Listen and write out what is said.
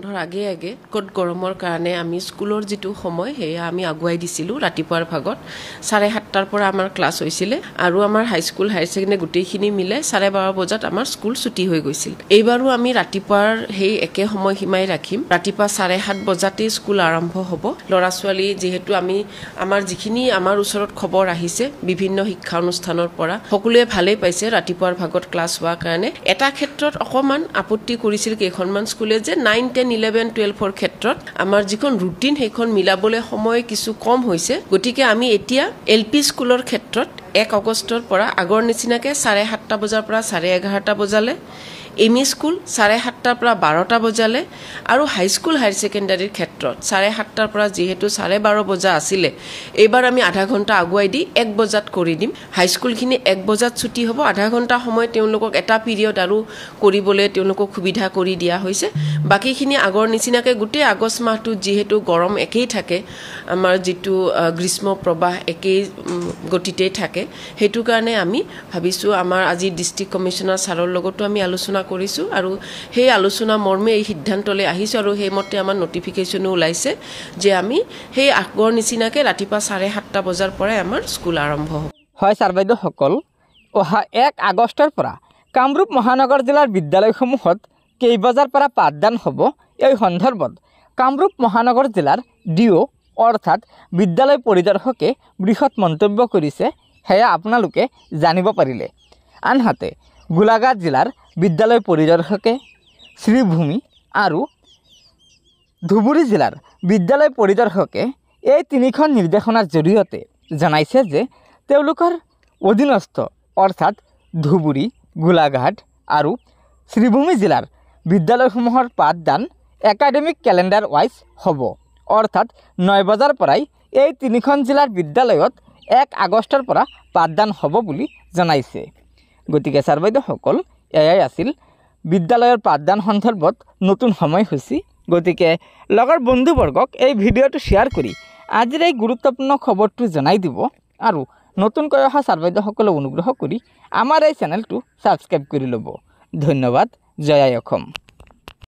বন্ধৰ আগে আগে কত গৰমৰ কাৰণে আমি স্কুলৰ যেটো সময় হেয়া আমি আগুৱাই দিছিলো ৰাতিপুৱাৰ ভাগত 7:30 পৰা আমাৰ ক্লাছ হৈছিল আৰু আমাৰ হাই স্কুল হায়াৰ সেকেন্ডাৰী গুটেইখিনি মিলে 12:30 বজাত আমাৰ স্কুল ছুটি হৈ গৈছিল এইবাৰো আমি ৰাতিপুৱাৰ হেই একে সময় হিমাই ৰাখিম ৰাতিপুৱা 7:30 বজাতে স্কুল আৰম্ভ হ'ব লৰা ছোৱালী যেহেতু আমি আমাৰ যিখিনি আমাৰ ওচৰত খবৰ আহিছে বিভিন্ন শিক্ষা অনুষ্ঠানৰ পৰা সকলোৱে ভালেই পাইছে ৰাতিপুৱাৰ ভাগত ক্লাছ হোৱাৰ কাৰণে এটা ক্ষেত্ৰত অকমান আপত্তি কৰিছিল কেইখনমান স্কুলে যে 9 10 11 12 ক্ষেত্ৰত আমাৰ যিখন ৰুটিন সেইখন মিলাবলৈ সময় কিছু কম হৈছে গতিকে আমি এতিয়া এলপি স্কুলৰ ক্ষেত্ৰত 1 আগষ্টৰ পৰা আগৰ নিচিনাকে 7:30 বজাৰ পৰা 11:30 বজালে এমই স্কুল 7:30 পৰা 12টা বজালে আৰু হাই স্কুল হায়াৰ সেকেন্ডাৰীৰ ক্ষেত্ৰত 7:30 পৰা যেহেতু 12:30 বজা আছিল এইবাৰ আমি আধা ঘণ্টা আগুৱাই দি 1 বজাত কৰি দিম হাই স্কুলখিনি 1 বজাত ছুটি হ'ব আধা ঘণ্টা সময় তেওঁলোকক এটা পিৰিয়ড আৰু কৰিবলৈ তেওঁলোকক সুবিধা কৰি দিয়া হৈছে বাকিখিনি আগৰ নিচিনাকে গোটেই আগষ্ট মাহটো যেহেতু গৰম একেই থাকে আমাৰ যেটো গ্ৰীষ্ম প্ৰবাহ একেই গতিতে থাকে হেতু কাৰণে আমি ভাবিছো আমাৰ আজি ডিস্ট্ৰিক্ট কমিশনাৰ ছাৰৰ লগতো আমি আলোচনা কৰিছো আৰু সেই আলোচনা মৰ্মে এই সিদ্ধান্তলৈ আহিছো আৰু সেই মতে আমাৰ নটিফিকেশনো ওলাইছে যে আমি সেই আগৰ নিচিনাকে ৰাতিপুৱা 7:30 বজাৰ পৰা আমাৰ স্কুল আৰম্ভ হ'ব হয় ছাৰ বাইদেউ সকল অহা 1 আগষ্টৰ পৰা কামৰূপ মহানগৰ জিলাৰ বিদ্যালয়সমূহত কেই বজাৰ পৰা পাঠদান হ'ব এই সন্দৰ্ভত কামৰূপ মহানগৰ জিলাৰ ডিও অৰ্থাৎ বিদ্যালয় পৰিদৰ্শকে বৃহৎ মন্তব্য কৰিছে হেয়া আপোনালোকে জানিব পাৰিলে আনহাতে গোলাঘাট জিলাৰ বিদ্যালয় পৰিদৰ্শকে শ্ৰীভূমি আৰু ধুবুৰী জিলাৰ বিদ্যালয় পৰিদৰ্শকে এই তিনিখন নিৰ্দেশনাৰ জৰিয়তে জনাইছে যে তেওঁলোকৰ অধীনস্থ অৰ্থাৎ ধুবুৰী গোলাঘাট আৰু শ্ৰীভূমি জিলাৰ বিদ্যালয়সমূহৰ পাঠদান একাডেমিক ক্যালেন্ডাৰ ওয়াইজ হ'ব অৰ্থাৎ 9 বজাৰ পৰাই এই তিনিখন জিলাৰ বিদ্যালয়ত 1 আগষ্টৰ পৰা পাঠদান হ'ব বুলি জনাইছে গতিকে ছাৰ বাইদেউসকল এয়াই আছিল বিদ্যালয়ৰ পাঠদান সন্দৰ্ভত নতুন সময়সূচী গতিকে লগৰ বন্ধুবৰ্গক এই ভিডিঅ'টো শ্বেয়াৰ কৰি আজিৰ এই গুৰুত্বপূৰ্ণ খবৰটো জনাই দিব আৰু নতুনকৈ অহা ছাৰ বাইদেউসকলক অনুগ্ৰহ কৰি আমাৰ এই চেনেলটো ছাবস্ক্ৰাইব কৰি ল'ব ধন্যবাদ জয় আই অসম।